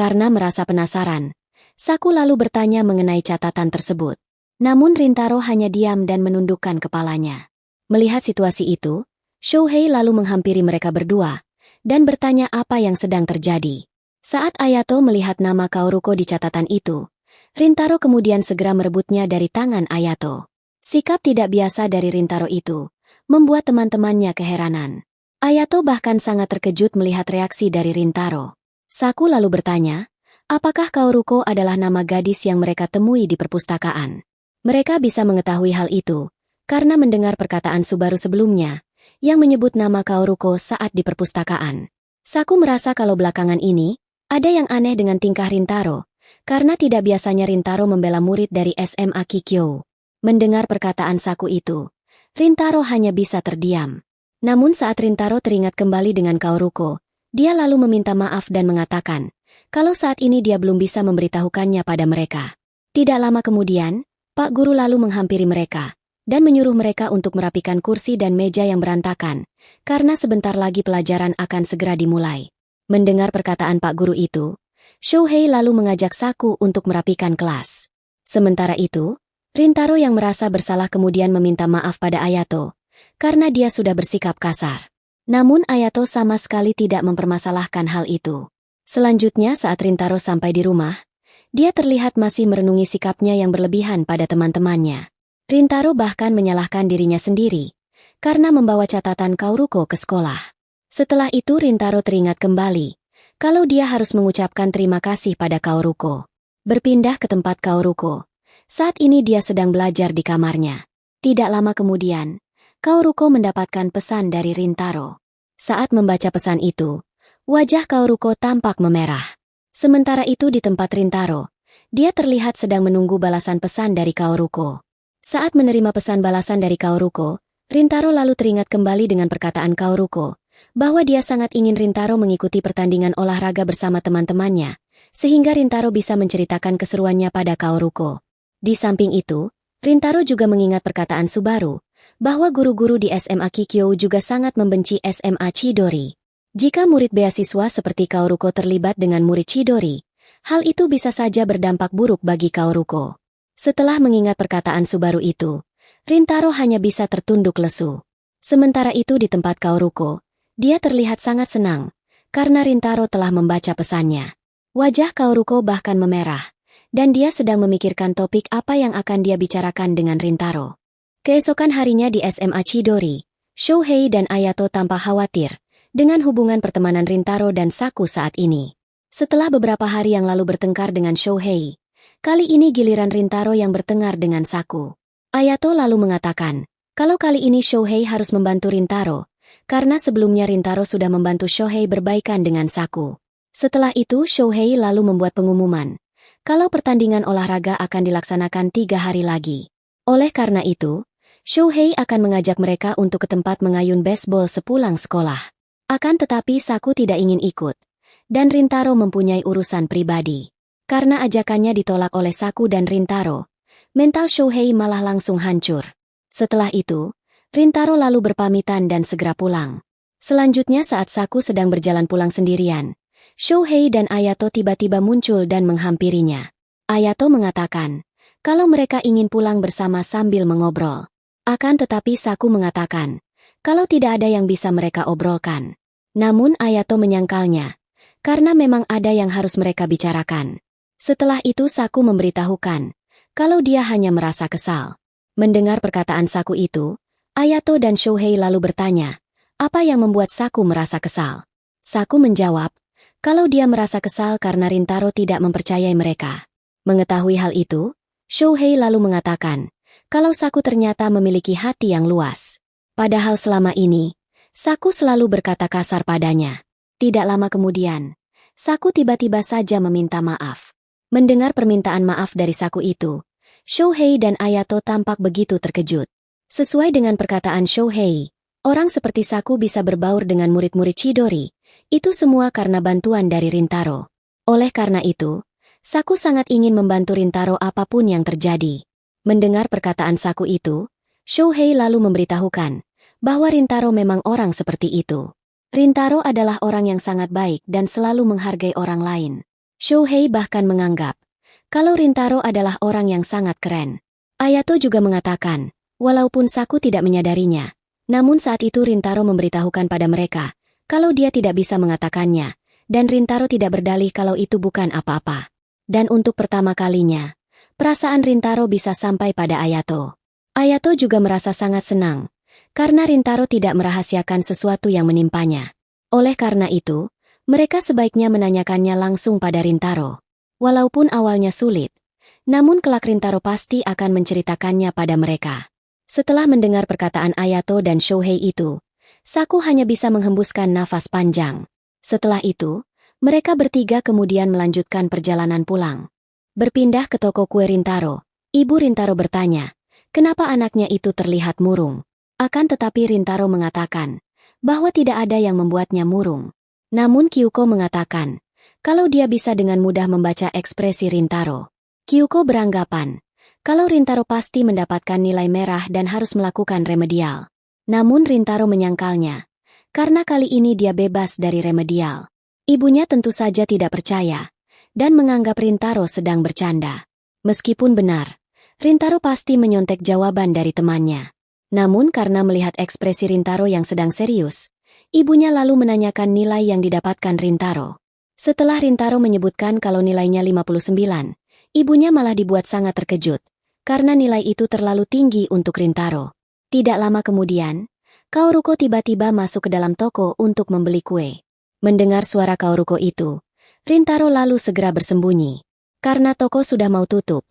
Karena merasa penasaran, Saku lalu bertanya mengenai catatan tersebut. Namun Rintaro hanya diam dan menundukkan kepalanya. Melihat situasi itu, Shohei lalu menghampiri mereka berdua dan bertanya apa yang sedang terjadi. Saat Ayato melihat nama Kaoruko di catatan itu, Rintaro kemudian segera merebutnya dari tangan Ayato. Sikap tidak biasa dari Rintaro itu membuat teman-temannya keheranan. Ayato bahkan sangat terkejut melihat reaksi dari Rintaro. Saku lalu bertanya, apakah Kaoruko adalah nama gadis yang mereka temui di perpustakaan? Mereka bisa mengetahui hal itu karena mendengar perkataan Subaru sebelumnya yang menyebut nama Kaoruko saat di perpustakaan. Saku merasa kalau belakangan ini ada yang aneh dengan tingkah Rintaro, karena tidak biasanya Rintaro membela murid dari SMA Kikyo. Mendengar perkataan Saku itu, Rintaro hanya bisa terdiam. Namun saat Rintaro teringat kembali dengan Kaoruko, dia lalu meminta maaf dan mengatakan kalau saat ini dia belum bisa memberitahukannya pada mereka. Tidak lama kemudian, Pak Guru lalu menghampiri mereka dan menyuruh mereka untuk merapikan kursi dan meja yang berantakan, karena sebentar lagi pelajaran akan segera dimulai. Mendengar perkataan Pak Guru itu, Shohei lalu mengajak Saku untuk merapikan kelas. Sementara itu, Rintaro yang merasa bersalah kemudian meminta maaf pada Ayato, karena dia sudah bersikap kasar. Namun Ayato sama sekali tidak mempermasalahkan hal itu. Selanjutnya saat Rintaro sampai di rumah, dia terlihat masih merenungi sikapnya yang berlebihan pada teman-temannya. Rintaro bahkan menyalahkan dirinya sendiri karena membawa catatan Kaoruko ke sekolah. Setelah itu Rintaro teringat kembali kalau dia harus mengucapkan terima kasih pada Kaoruko. Berpindah ke tempat Kaoruko. Saat ini dia sedang belajar di kamarnya. Tidak lama kemudian, Kaoruko mendapatkan pesan dari Rintaro. Saat membaca pesan itu, wajah Kaoruko tampak memerah. Sementara itu di tempat Rintaro, dia terlihat sedang menunggu balasan pesan dari Kaoruko. Saat menerima pesan balasan dari Kaoruko, Rintaro lalu teringat kembali dengan perkataan Kaoruko, bahwa dia sangat ingin Rintaro mengikuti pertandingan olahraga bersama teman-temannya, sehingga Rintaro bisa menceritakan keseruannya pada Kaoruko. Di samping itu, Rintaro juga mengingat perkataan Subaru, bahwa guru-guru di SMA Kikyo juga sangat membenci SMA Chidori. Jika murid beasiswa seperti Kaoruko terlibat dengan murid Chidori, hal itu bisa saja berdampak buruk bagi Kaoruko. Setelah mengingat perkataan Subaru itu, Rintaro hanya bisa tertunduk lesu. Sementara itu di tempat Kaoruko, dia terlihat sangat senang, karena Rintaro telah membaca pesannya. Wajah Kaoruko bahkan memerah, dan dia sedang memikirkan topik apa yang akan dia bicarakan dengan Rintaro. Keesokan harinya di SMA Chidori, Shohei dan Ayato tampak khawatir dengan hubungan pertemanan Rintaro dan Saku saat ini. Setelah beberapa hari yang lalu bertengkar dengan Shohei, kali ini giliran Rintaro yang bertengkar dengan Saku. Ayato lalu mengatakan, kalau kali ini Shohei harus membantu Rintaro, karena sebelumnya Rintaro sudah membantu Shohei berbaikan dengan Saku. Setelah itu Shohei lalu membuat pengumuman, kalau pertandingan olahraga akan dilaksanakan 3 hari lagi. Oleh karena itu, Shohei akan mengajak mereka untuk ke tempat mengayun baseball sepulang sekolah. Akan tetapi Saku tidak ingin ikut, dan Rintaro mempunyai urusan pribadi. Karena ajakannya ditolak oleh Saku dan Rintaro, mental Shohei malah langsung hancur. Setelah itu, Rintaro lalu berpamitan dan segera pulang. Selanjutnya saat Saku sedang berjalan pulang sendirian, Shohei dan Ayato tiba-tiba muncul dan menghampirinya. Ayato mengatakan, kalau mereka ingin pulang bersama sambil mengobrol. Akan tetapi Saku mengatakan, kalau tidak ada yang bisa mereka obrolkan. Namun Ayato menyangkalnya, karena memang ada yang harus mereka bicarakan. Setelah itu Saku memberitahukan, kalau dia hanya merasa kesal. Mendengar perkataan Saku itu, Ayato dan Shohei lalu bertanya, apa yang membuat Saku merasa kesal? Saku menjawab, kalau dia merasa kesal karena Rintaro tidak mempercayai mereka. Mengetahui hal itu, Shohei lalu mengatakan, kalau Saku ternyata memiliki hati yang luas. Padahal selama ini, Saku selalu berkata kasar padanya. Tidak lama kemudian, Saku tiba-tiba saja meminta maaf. Mendengar permintaan maaf dari Saku itu, Shohei dan Ayato tampak begitu terkejut. Sesuai dengan perkataan Shohei, orang seperti Saku bisa berbaur dengan murid-murid Chidori. Itu semua karena bantuan dari Rintaro. Oleh karena itu, Saku sangat ingin membantu Rintaro apapun yang terjadi. Mendengar perkataan Saku itu, Shohei lalu memberitahukan bahwa Rintaro memang orang seperti itu. Rintaro adalah orang yang sangat baik dan selalu menghargai orang lain. Shouhei bahkan menganggap kalau Rintaro adalah orang yang sangat keren. Ayato juga mengatakan, walaupun Saku tidak menyadarinya, namun saat itu Rintaro memberitahukan pada mereka kalau dia tidak bisa mengatakannya, dan Rintaro tidak berdalih kalau itu bukan apa-apa. Dan untuk pertama kalinya, perasaan Rintaro bisa sampai pada Ayato. Ayato juga merasa sangat senang, karena Rintaro tidak merahasiakan sesuatu yang menimpanya. Oleh karena itu, mereka sebaiknya menanyakannya langsung pada Rintaro. Walaupun awalnya sulit, namun kelak Rintaro pasti akan menceritakannya pada mereka. Setelah mendengar perkataan Ayato dan Shouhei itu, Saku hanya bisa menghembuskan nafas panjang. Setelah itu, mereka bertiga kemudian melanjutkan perjalanan pulang. Berpindah ke toko kue Rintaro, ibu Rintaro bertanya, kenapa anaknya itu terlihat murung? Akan tetapi Rintaro mengatakan bahwa tidak ada yang membuatnya murung. Namun Kyuko mengatakan kalau dia bisa dengan mudah membaca ekspresi Rintaro. Kyuko beranggapan kalau Rintaro pasti mendapatkan nilai merah dan harus melakukan remedial. Namun Rintaro menyangkalnya, karena kali ini dia bebas dari remedial. Ibunya tentu saja tidak percaya, dan menganggap Rintaro sedang bercanda. Meskipun benar, Rintaro pasti menyontek jawaban dari temannya. Namun karena melihat ekspresi Rintaro yang sedang serius, ibunya lalu menanyakan nilai yang didapatkan Rintaro. Setelah Rintaro menyebutkan kalau nilainya 59, ibunya malah dibuat sangat terkejut, karena nilai itu terlalu tinggi untuk Rintaro. Tidak lama kemudian, Kaoruko tiba-tiba masuk ke dalam toko untuk membeli kue. Mendengar suara Kaoruko itu, Rintaro lalu segera bersembunyi. Karena toko sudah mau tutup,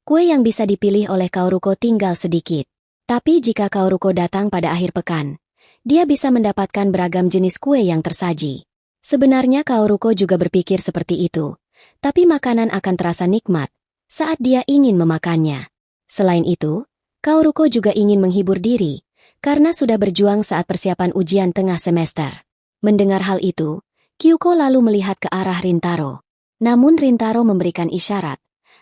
kue yang bisa dipilih oleh Kaoruko tinggal sedikit. Tapi jika Kaoruko datang pada akhir pekan, dia bisa mendapatkan beragam jenis kue yang tersaji. Sebenarnya Kaoruko juga berpikir seperti itu, tapi makanan akan terasa nikmat saat dia ingin memakannya. Selain itu, Kaoruko juga ingin menghibur diri, karena sudah berjuang saat persiapan ujian tengah semester. Mendengar hal itu, Kyuko lalu melihat ke arah Rintaro. Namun Rintaro memberikan isyarat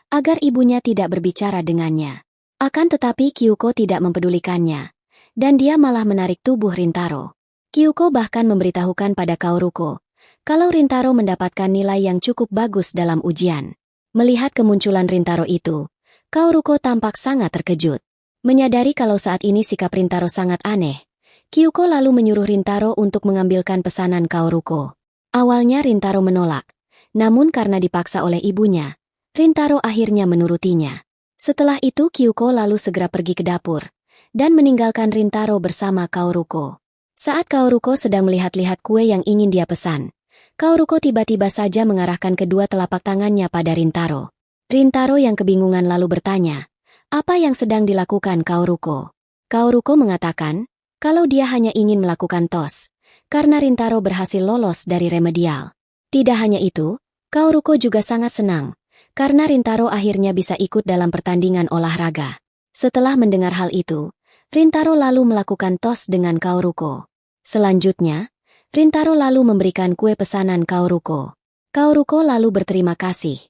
agar ibunya tidak berbicara dengannya. Akan tetapi Kyuko tidak mempedulikannya, dan dia malah menarik tubuh Rintaro. Kyuko bahkan memberitahukan pada Kaoruko kalau Rintaro mendapatkan nilai yang cukup bagus dalam ujian. Melihat kemunculan Rintaro itu, Kaoruko tampak sangat terkejut. Menyadari kalau saat ini sikap Rintaro sangat aneh, Kyuko lalu menyuruh Rintaro untuk mengambilkan pesanan Kaoruko. Awalnya Rintaro menolak, namun karena dipaksa oleh ibunya, Rintaro akhirnya menurutinya. Setelah itu Kyuko lalu segera pergi ke dapur, dan meninggalkan Rintaro bersama Kaoruko. Saat Kaoruko sedang melihat-lihat kue yang ingin dia pesan, Kaoruko tiba-tiba saja mengarahkan kedua telapak tangannya pada Rintaro. Rintaro yang kebingungan lalu bertanya, apa yang sedang dilakukan Kaoruko? Kaoruko mengatakan kalau dia hanya ingin melakukan tos, karena Rintaro berhasil lolos dari remedial. Tidak hanya itu, Kaoruko juga sangat senang, karena Rintaro akhirnya bisa ikut dalam pertandingan olahraga. Setelah mendengar hal itu, Rintaro lalu melakukan tos dengan Kaoruko. Selanjutnya, Rintaro lalu memberikan kue pesanan Kaoruko. Kaoruko lalu berterima kasih,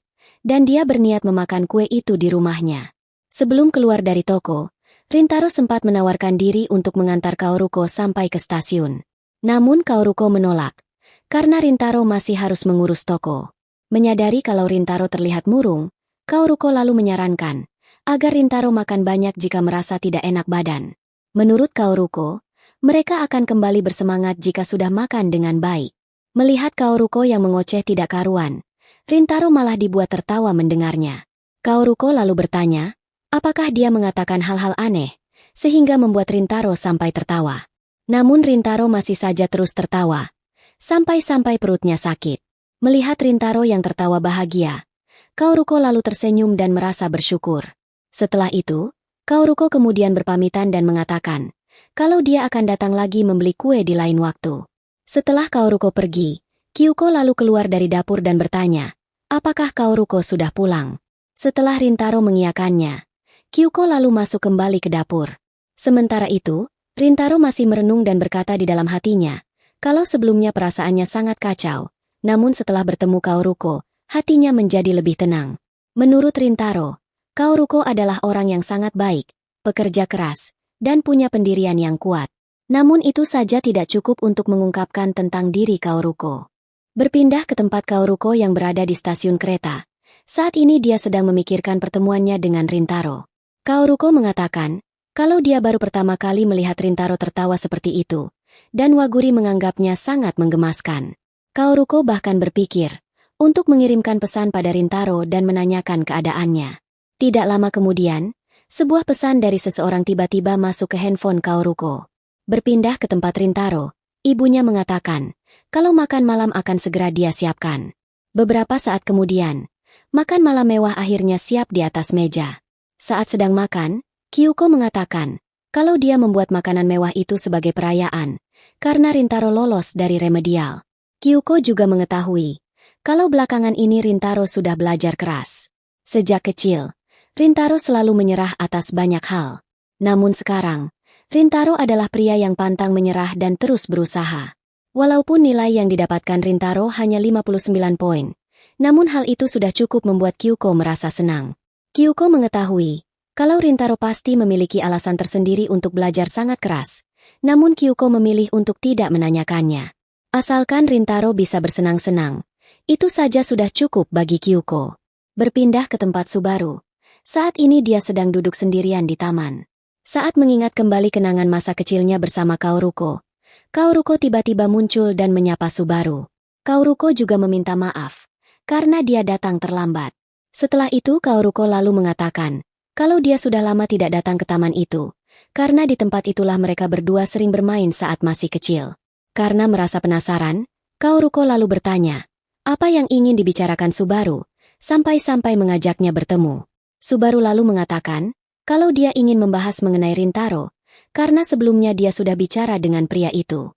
dan dia berniat memakan kue itu di rumahnya. Sebelum keluar dari toko, Rintaro sempat menawarkan diri untuk mengantar Kaoruko sampai ke stasiun. Namun Kaoruko menolak, karena Rintaro masih harus mengurus toko. Menyadari kalau Rintaro terlihat murung, Kaoruko lalu menyarankan agar Rintaro makan banyak jika merasa tidak enak badan. Menurut Kaoruko, mereka akan kembali bersemangat jika sudah makan dengan baik. Melihat Kaoruko yang mengoceh tidak karuan, Rintaro malah dibuat tertawa mendengarnya. Kaoruko lalu bertanya, apakah dia mengatakan hal-hal aneh, sehingga membuat Rintaro sampai tertawa. Namun Rintaro masih saja terus tertawa, sampai-sampai perutnya sakit. Melihat Rintaro yang tertawa bahagia, Kaoruko lalu tersenyum dan merasa bersyukur. Setelah itu, Kaoruko kemudian berpamitan dan mengatakan kalau dia akan datang lagi membeli kue di lain waktu. Setelah Kaoruko pergi, Kyuko lalu keluar dari dapur dan bertanya, apakah Kaoruko sudah pulang? Setelah Rintaro mengiyakannya, Kyuko lalu masuk kembali ke dapur. Sementara itu, Rintaro masih merenung dan berkata di dalam hatinya, kalau sebelumnya perasaannya sangat kacau, namun setelah bertemu Kaoruko, hatinya menjadi lebih tenang. Menurut Rintaro, Kaoruko adalah orang yang sangat baik, pekerja keras, dan punya pendirian yang kuat. Namun itu saja tidak cukup untuk mengungkapkan tentang diri Kaoruko. Berpindah ke tempat Kaoruko yang berada di stasiun kereta. Saat ini dia sedang memikirkan pertemuannya dengan Rintaro. Kaoruko mengatakan, kalau dia baru pertama kali melihat Rintaro tertawa seperti itu, dan Waguri menganggapnya sangat menggemaskan. Kaoruko bahkan berpikir untuk mengirimkan pesan pada Rintaro dan menanyakan keadaannya. Tidak lama kemudian, sebuah pesan dari seseorang tiba-tiba masuk ke handphone Kaoruko. Berpindah ke tempat Rintaro, ibunya mengatakan, kalau makan malam akan segera dia siapkan. Beberapa saat kemudian, makan malam mewah akhirnya siap di atas meja. Saat sedang makan, Kyuko mengatakan, kalau dia membuat makanan mewah itu sebagai perayaan, karena Rintaro lolos dari remedial. Kyuko juga mengetahui, kalau belakangan ini Rintaro sudah belajar keras. Sejak kecil, Rintaro selalu menyerah atas banyak hal. Namun sekarang, Rintaro adalah pria yang pantang menyerah dan terus berusaha. Walaupun nilai yang didapatkan Rintaro hanya 59 poin, namun hal itu sudah cukup membuat Kyuko merasa senang. Kyuko mengetahui, kalau Rintaro pasti memiliki alasan tersendiri untuk belajar sangat keras, namun Kyuko memilih untuk tidak menanyakannya. Asalkan Rintaro bisa bersenang-senang, itu saja sudah cukup bagi Kyuko. Berpindah ke tempat Subaru. Saat ini dia sedang duduk sendirian di taman. Saat mengingat kembali kenangan masa kecilnya bersama Kaoruko, Kaoruko tiba-tiba muncul dan menyapa Subaru. Kaoruko juga meminta maaf, karena dia datang terlambat. Setelah itu Kaoruko lalu mengatakan, kalau dia sudah lama tidak datang ke taman itu, karena di tempat itulah mereka berdua sering bermain saat masih kecil. Karena merasa penasaran, Kaoruko lalu bertanya, apa yang ingin dibicarakan Subaru, sampai-sampai mengajaknya bertemu. Subaru lalu mengatakan, kalau dia ingin membahas mengenai Rintaro, karena sebelumnya dia sudah bicara dengan pria itu.